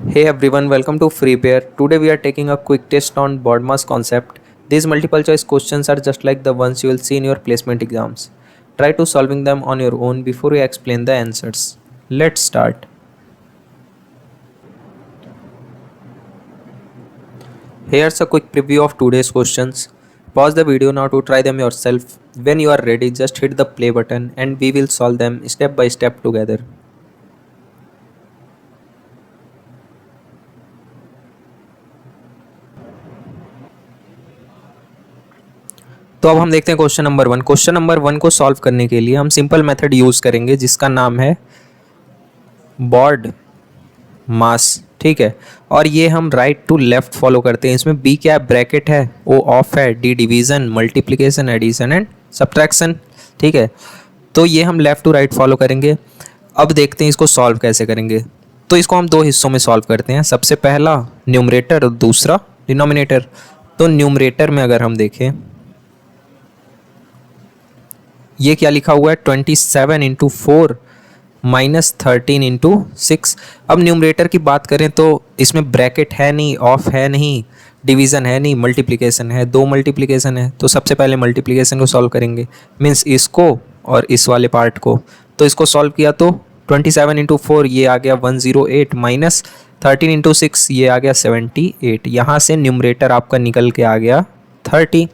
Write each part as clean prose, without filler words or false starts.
Hey everyone, welcome to FreePair. Today we are taking a quick test on BODMAS concept. These multiple choice questions are just like the ones you will see in your placement exams. Try to solving them on your own before we explain the answers. Let's start. Here's a quick preview of today's questions. Pause the video now to try them yourself. When you are ready, just hit the play button and we will solve them step by step together. तो अब हम देखते हैं question number one को solve करने के लिए हम सिंपल मेथड यूज़ करेंगे जिसका नाम है बॉड मास। ठीक है, और ये हम राइट टू लेफ्ट फॉलो करते हैं। इसमें बी क्या है, ब्रैकेट है, ओ ऑफ है, D division, multiplication, addition and subtraction. ठीक है, तो ये हम लेफ्ट टू राइट फॉलो करेंगे। अब देखते हैं इसको सॉल्व कैसे करेंगे। तो इसको हम दो हिस्सों में सॉल्व करते हैं। सबसे पहला न्यूमरेटर और दूसरा डिनोमिनेटर। तो न्यूमरेटर में अगर हम देखें, ये क्या लिखा हुआ है, 27 इंटू 4 माइनस 13 इंटू 6। अब न्यूमरेटर की बात करें तो इसमें ब्रैकेट है नहीं, ऑफ है नहीं, डिवीज़न है नहीं, मल्टीप्लिकेशन है, दो मल्टीप्लिकेशन है। तो सबसे पहले मल्टीप्लिकेशन को सॉल्व करेंगे, मीन्स इसको और इस वाले पार्ट को। तो इसको सॉल्व किया तो 27 इंटू 4 ये आ गया 108 माइनस 13 इंटू 6 ये आ गया 78। यहाँ से न्यूमरेटर आपका निकल के आ गया 30।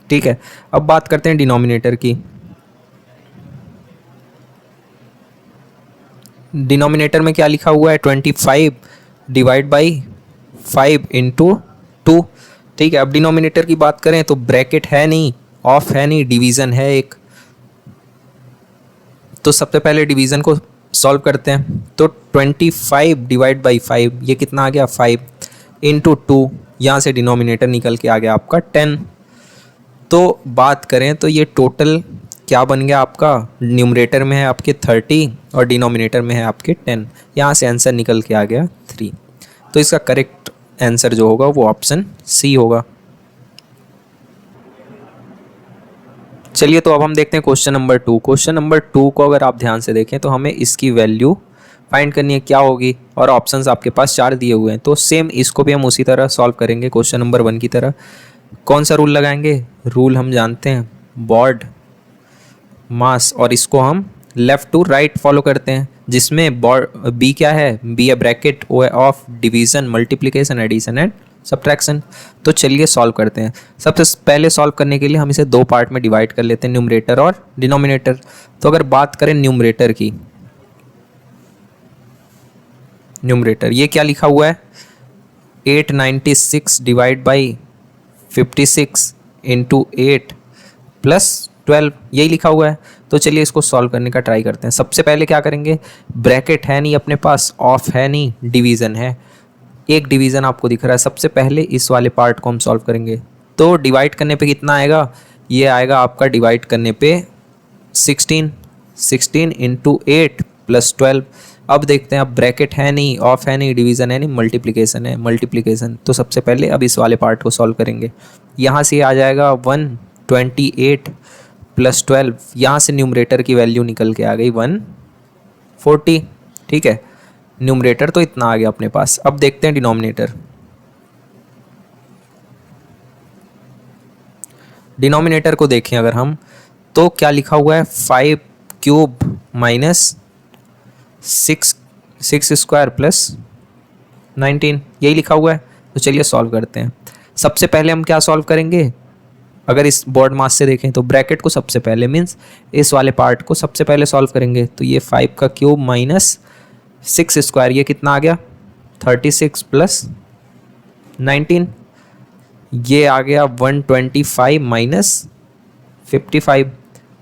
ठीक है, अब बात करते हैं डिनोमिनेटर की। डिनोमिनेटर में क्या लिखा हुआ है, 25 डिवाइड बाई 5 इंटू 2। ठीक है, अब डिनोमिनेटर की बात करें तो ब्रैकेट है नहीं, ऑफ है नहीं, डिवीज़न है एक। तो सबसे पहले डिवीज़न को सॉल्व करते हैं। तो 25 डिवाइड बाई 5 ये कितना आ गया, 5 इंटू 2, यहाँ से डिनोमिनेटर निकल के आ गया आपका 10। तो बात करें तो ये टोटल क्या बन गया आपका, न्यूमरेटर में है आपके 30 और डिनोमिनेटर में है आपके 10। यहाँ से आंसर निकल के आ गया 3। तो इसका करेक्ट आंसर जो होगा वो ऑप्शन सी होगा। चलिए, तो अब हम देखते हैं क्वेश्चन नंबर 2। क्वेश्चन नंबर 2 को अगर आप ध्यान से देखें तो हमें इसकी वैल्यू फाइंड करनी है, क्या होगी, और ऑप्शंस आपके पास 4 दिए हुए हैं। तो सेम इसको भी हम उसी तरह सॉल्व करेंगे क्वेश्चन नंबर 1 की तरह। कौन सा रूल लगाएंगे, रूल हम जानते हैं बॉड मास, और इसको हम लेफ़्ट टू राइट फॉलो करते हैं, जिसमें बी क्या है, बी है ब्रैकेट, ओ है of, division, multiplication, addition and subtraction. तो चलिए सॉल्व करते हैं। सबसे पहले सॉल्व करने के लिए हम इसे दो पार्ट में डिवाइड कर लेते हैं, न्यूमरेटर और डिनोमिनेटर। तो अगर बात करें न्यूमरेटर की, न्यूमरेटर ये क्या लिखा हुआ है, 896 डिवाइड बाई 56 इंटू 8 प्लस 12, यही लिखा हुआ है। तो चलिए इसको सॉल्व करने का ट्राई करते हैं। सबसे पहले क्या करेंगे, ब्रैकेट है नहीं अपने पास, ऑफ है नहीं, डिवीज़न है, एक डिवीज़न आपको दिख रहा है। सबसे पहले इस वाले पार्ट को हम सॉल्व करेंगे। तो डिवाइड करने पे कितना आएगा, ये आएगा आपका डिवाइड करने पे 16 इंटू 8 प्लस 12। अब देखते हैं, अब ब्रैकेट है नहीं, ऑफ है नहीं, डिवीज़न है नहीं, मल्टीप्लिकेशन है, मल्टीप्लिकेशन। तो सबसे पहले अब इस वाले पार्ट को सॉल्व करेंगे। यहाँ से आ जाएगा 128 प्लस 12, यहाँ से न्यूमरेटर की वैल्यू निकल के आ गई 140। ठीक है, न्यूमरेटर तो इतना आ गया अपने पास। अब देखते हैं डिनोमिनेटर। डिनोमिनेटर को देखें अगर हम, तो क्या लिखा हुआ है, 5 क्यूब माइनस 6 स्क्वायर प्लस 19, यही लिखा हुआ है। तो चलिए सॉल्व करते हैं। सबसे पहले हम क्या सॉल्व करेंगे, अगर इस बॉड मास से देखें तो ब्रैकेट को सबसे पहले, मीन्स इस वाले पार्ट को सबसे पहले सॉल्व करेंगे। तो ये 5 का क्यूब माइनस 6 स्क्वायर, ये कितना आ गया, 36 प्लस 19, ये आ गया 125 माइनस 55,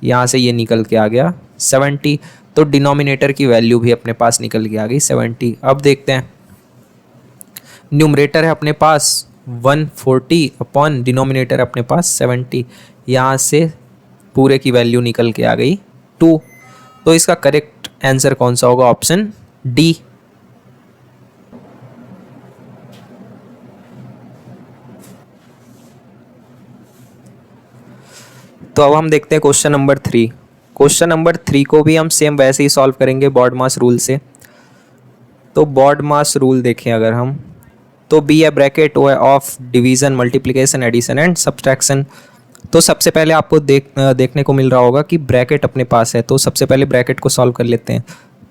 यहाँ से ये निकल के आ गया 70। तो डिनोमिनेटर की वैल्यू भी अपने पास निकल के आ गई 70। अब देखते हैं, न्यूमरेटर है अपने पास 140 अपॉन डिनोमिनेटर अपने पास 70, यहाँ से पूरे की वैल्यू निकल के आ गई 2। तो इसका करेक्ट आंसर कौन सा होगा, ऑप्शन डी। तो अब हम देखते हैं क्वेश्चन नंबर 3। क्वेश्चन नंबर 3 को भी हम सेम वैसे ही सॉल्व करेंगे बॉड मास रूल से। तो बॉड मास रूल देखें अगर हम, तो बी है ब्रैकेट, ओ है of, division, multiplication, addition and subtraction. तो सबसे पहले आपको देखने को मिल रहा होगा कि ब्रैकेट अपने पास है, तो सबसे पहले ब्रैकेट को सॉल्व कर लेते हैं।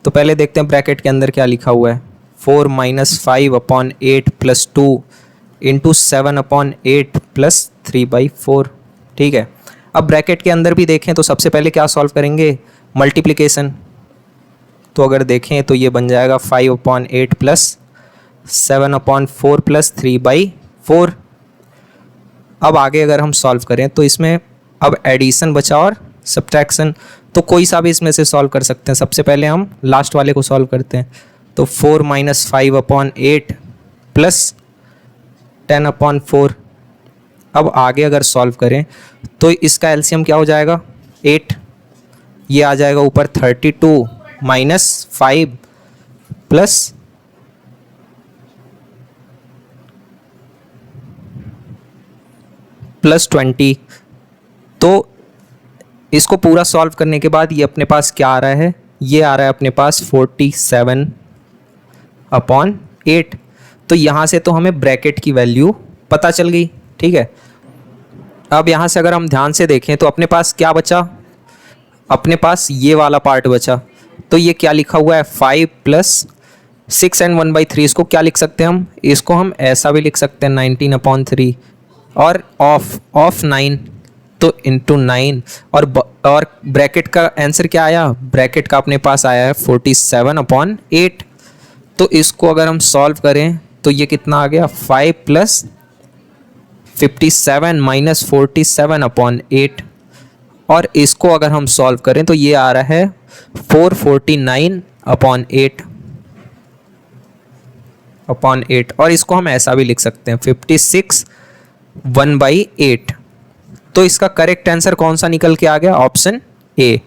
तो पहले देखते हैं ब्रैकेट के अंदर क्या लिखा हुआ है। 4 - 5/8 + 2 इंटू 7/8 + 3/4। ठीक है, अब ब्रैकेट के अंदर भी देखें तो सबसे पहले क्या सॉल्व करेंगे, मल्टीप्लिकेशन। तो अगर देखें तो ये बन जाएगा 5/8 + 7/4 + 3/4। अब आगे अगर हम सॉल्व करें तो इसमें अब एडिशन बचा और सब्ट्रैक्शन, तो कोई सा भी इसमें से सॉल्व कर सकते हैं। सबसे पहले हम लास्ट वाले को सॉल्व करते हैं। तो 4 - 5/8 + 10/4। अब आगे अगर सॉल्व करें तो इसका एलसीएम क्या हो जाएगा, 8। ये आ जाएगा ऊपर 32 - 5 + 20। तो इसको पूरा सॉल्व करने के बाद ये अपने पास क्या आ रहा है, ये आ रहा है अपने पास 47/8। तो यहाँ से तो हमें ब्रैकेट की वैल्यू पता चल गई। ठीक है, अब यहाँ से अगर हम ध्यान से देखें तो अपने पास क्या बचा, अपने पास ये वाला पार्ट बचा। तो ये क्या लिखा हुआ है, 5 + 6 एंड 1/3। इसको क्या लिख सकते हैं हम, इसको हम ऐसा भी लिख सकते हैं 19/3 और ऑफ 9 तो इंटू 9 और ब्रैकेट का आंसर क्या आया, ब्रैकेट का अपने पास आया है 47/8। तो इसको अगर हम सॉल्व करें तो ये कितना आ गया, 5 + 57 - 47/8। और इसको अगर हम सॉल्व करें तो ये आ रहा है 449/8। और इसको हम ऐसा भी लिख सकते हैं 56 1/8। तो इसका करेक्ट आंसर कौन सा निकल के आ गया, ऑप्शन ए।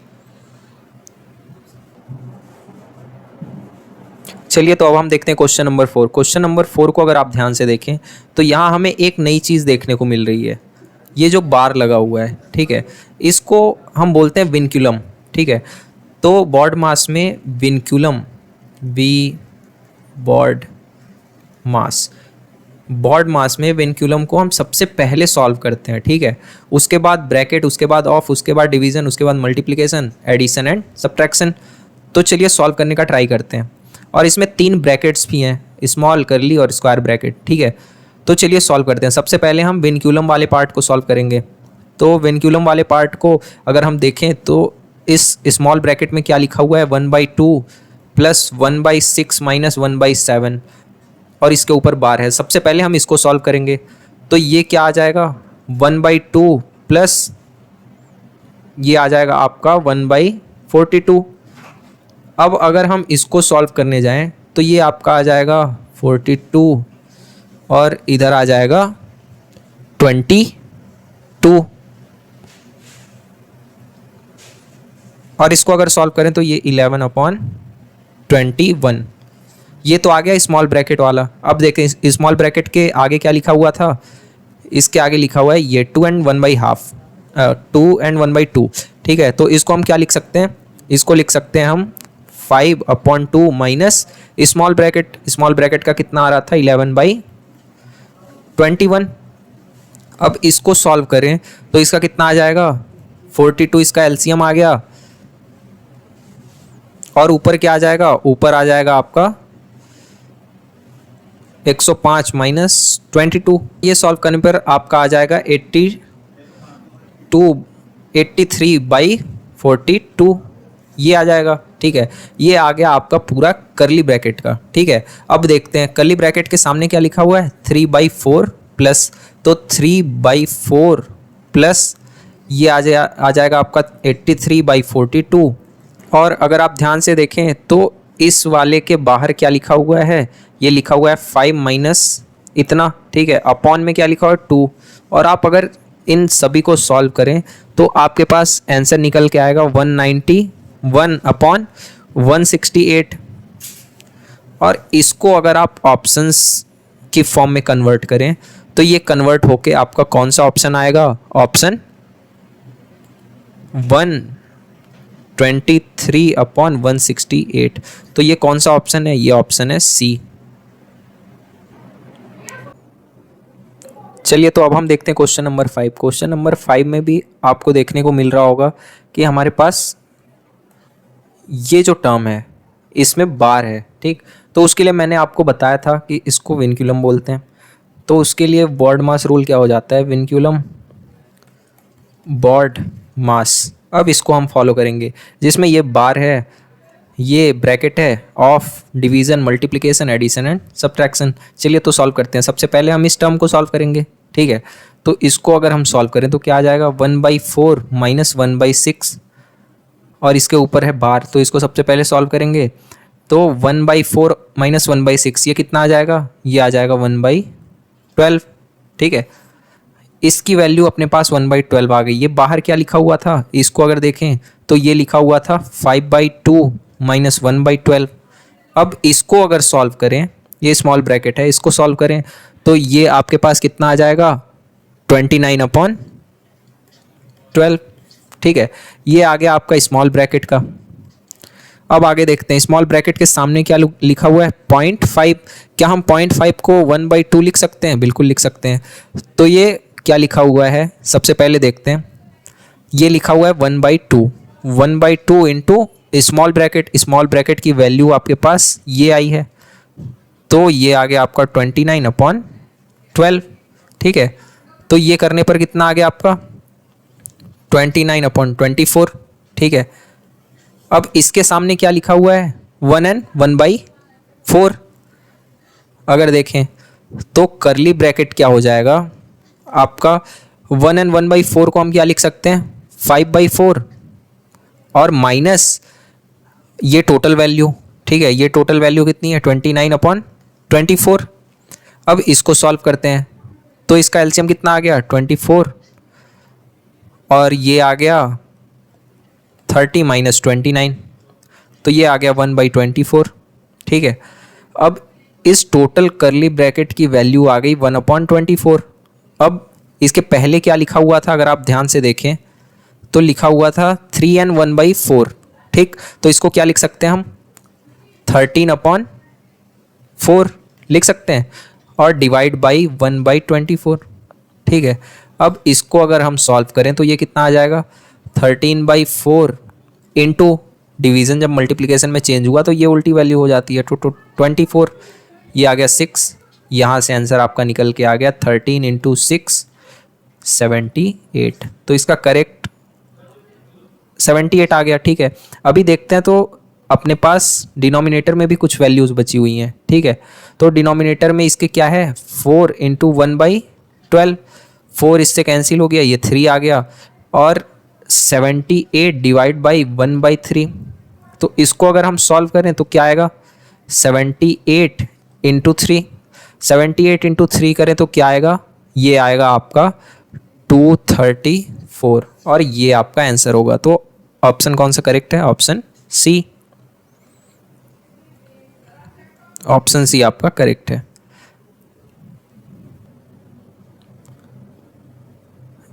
चलिए तो अब हम देखते हैं क्वेश्चन नंबर 4। क्वेश्चन नंबर 4 को अगर आप ध्यान से देखें तो यहाँ हमें एक नई चीज़ देखने को मिल रही है। ये जो बार लगा हुआ है, ठीक है, इसको हम बोलते हैं विनक्यूलम। ठीक है, तो बॉड मास में विनक्यूलम, बॉड मास में विनक्यूलम को हम सबसे पहले सॉल्व करते हैं। ठीक है, उसके बाद ब्रैकेट, उसके बाद ऑफ, उसके बाद डिवीजन, उसके बाद मल्टीप्लिकेशन, एडिशन एंड सब्ट्रैक्शन। तो चलिए सॉल्व करने का ट्राई करते हैं। और इसमें 3 ब्रैकेट्स भी हैं, स्मॉल, कर्ली और स्क्वायर ब्रैकेट। ठीक है, तो चलिए सॉल्व करते हैं। सबसे पहले हम विनक्यूलम वाले पार्ट को सॉल्व करेंगे। तो विनक्यूलम वाले पार्ट को अगर हम देखें तो इस स्मॉल ब्रैकेट में क्या लिखा हुआ है, 1/2 + 1/6 - 1/7 और इसके ऊपर बार है। सबसे पहले हम इसको सॉल्व करेंगे तो ये क्या आ जाएगा, 1/2 प्लस ये आ जाएगा आपका 1/42। अब अगर हम इसको सॉल्व करने जाएं तो ये आपका आ जाएगा 42 और इधर आ जाएगा 22। और इसको अगर सॉल्व करें तो ये 11/21। ये तो आ गया स्मॉल ब्रैकेट वाला। अब देखें स्मॉल ब्रैकेट के आगे क्या लिखा हुआ था, इसके आगे लिखा हुआ है ये 2 and 1/2, 2 and 1/2। ठीक है, तो इसको हम क्या लिख सकते हैं, इसको लिख सकते हैं हम 5/2 माइनस स्मॉल ब्रैकेट का कितना आ रहा था, 11/21। अब इसको सॉल्व करें तो इसका कितना आ जाएगा, 42, इसका एलसीएम आ गया और ऊपर क्या आ जाएगा, ऊपर आ जाएगा आपका 105 माइनस 22। ये सॉल्व करने पर आपका आ जाएगा 83/42 ये आ जाएगा। ठीक है, ये आ गया आपका पूरा करली ब्रैकेट का। ठीक है, अब देखते हैं करली ब्रैकेट के सामने क्या लिखा हुआ है, 3/4 प्लस, तो 3/4 प्लस ये आ जाएगा आपका 83/42। और अगर आप ध्यान से देखें तो इस वाले के बाहर क्या लिखा हुआ है, ये लिखा हुआ है 5 माइनस इतना। ठीक है, अपॉन में क्या लिखा हुआ है 2। और आप अगर इन सभी को सॉल्व करें तो आपके पास आंसर निकल के आएगा 191/168। और इसको अगर आप ऑप्शंस की फॉर्म में कन्वर्ट करें तो ये कन्वर्ट होके आपका कौन सा ऑप्शन आएगा, ऑप्शन 1 23/168। तो ये कौन सा ऑप्शन है? ये ऑप्शन है सी। चलिए तो अब हम देखते हैं क्वेश्चन नंबर 5। क्वेश्चन नंबर 5 में भी आपको देखने को मिल रहा होगा कि हमारे पास ये जो टर्म है इसमें बार है, ठीक। तो उसके लिए मैंने आपको बताया था कि इसको विनक्यूलम बोलते हैं। तो उसके लिए बॉर्ड मास रूल क्या हो जाता है? विनक्यूलम बॉर्ड मास। अब इसको हम फॉलो करेंगे, जिसमें ये बार है, ये ब्रैकेट है of division, multiplication, addition and subtraction. चलिए तो सॉल्व करते हैं। सबसे पहले हम इस टर्म को सॉल्व करेंगे, ठीक है। तो इसको अगर हम सॉल्व करें तो क्या आ जाएगा? 1/4 माइनस 1/6, और इसके ऊपर है बार, तो इसको सबसे पहले सॉल्व करेंगे। तो 1/4 माइनस 1/6 ये कितना आ जाएगा? ये आ जाएगा 1/12, ठीक है। इसकी वैल्यू अपने पास 1/12 आ गई। ये बाहर क्या लिखा हुआ था? इसको अगर देखें तो ये लिखा हुआ था 5/2 माइनस 1/12। अब इसको अगर सॉल्व करें, ये स्मॉल ब्रैकेट है, इसको सॉल्व करें तो ये आपके पास कितना आ जाएगा? 29/12, ठीक है। ये आ गया आपका स्मॉल ब्रैकेट का। अब आगे देखते हैं, स्मॉल ब्रैकेट के सामने क्या लिखा हुआ है? 0.5। क्या हम 0.5 को 1/2 लिख सकते हैं? बिल्कुल लिख सकते हैं। तो ये क्या लिखा हुआ है सबसे पहले देखते हैं। ये लिखा हुआ है 1/2, 1/2 इंटू स्मॉल ब्रैकेट की वैल्यू आपके पास ये आई है, तो ये आ गया आपका 29/12, ठीक है। तो ये करने पर कितना आ गया आपका? 29/24, ठीक है। अब इसके सामने क्या लिखा हुआ है? 1 and 1/4। अगर देखें तो करली ब्रैकेट क्या हो जाएगा आपका? 1 and 1/4 को हम क्या लिख सकते हैं? 5/4, और माइनस ये टोटल वैल्यू, ठीक है। ये टोटल वैल्यू कितनी है? 29/24। अब इसको सॉल्व करते हैं तो इसका एलसीएम कितना आ गया? 24, और ये आ गया 30 माइनस 29, तो ये आ गया 1/24, ठीक है। अब इस टोटल करली ब्रैकेट की वैल्यू आ गई 1/24। अब इसके पहले क्या लिखा हुआ था? अगर आप ध्यान से देखें तो लिखा हुआ था 3 and 1/4, ठीक। तो इसको क्या लिख सकते हैं हम? 13/4 लिख सकते हैं, और डिवाइड बाई 1/24, ठीक है। अब इसको अगर हम सॉल्व करें तो ये कितना आ जाएगा? 13/4 इंटू डिवीज़न जब मल्टीप्लिकेशन में चेंज हुआ तो ये उल्टी वैल्यू हो जाती है, तो 24, ये आ गया 6। यहाँ से आंसर आपका निकल के आ गया 13 इंटू 6 78। तो इसका करेक्ट 78 आ गया, ठीक है। अभी देखते हैं तो अपने पास डिनोमिनेटर में भी कुछ वैल्यूज़ बची हुई हैं, ठीक है। तो डिनोमिनेटर में इसके क्या है? 4 इंटू 1/12, 4 इससे कैंसिल हो गया, ये 3 आ गया, और 78 डिवाइड बाई 1/3। तो इसको अगर हम सॉल्व करें तो क्या आएगा? 78 इंटू 3, 78 इंटू 3 करें तो क्या आएगा? ये आएगा आपका 234, और ये आपका आंसर होगा। तो ऑप्शन कौन सा करेक्ट है? Option C. ऑप्शन सी आपका करेक्ट है।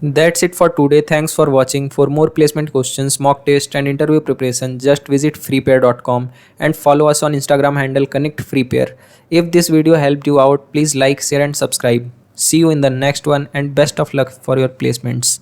That's it for today. Thanks for watching. For more placement questions, mock test and interview preparation, just visit freepair.com and follow us on Instagram handle connectfreepair. If this video helped you out, please like, share and subscribe. See you in the next one, and best of luck for your placements.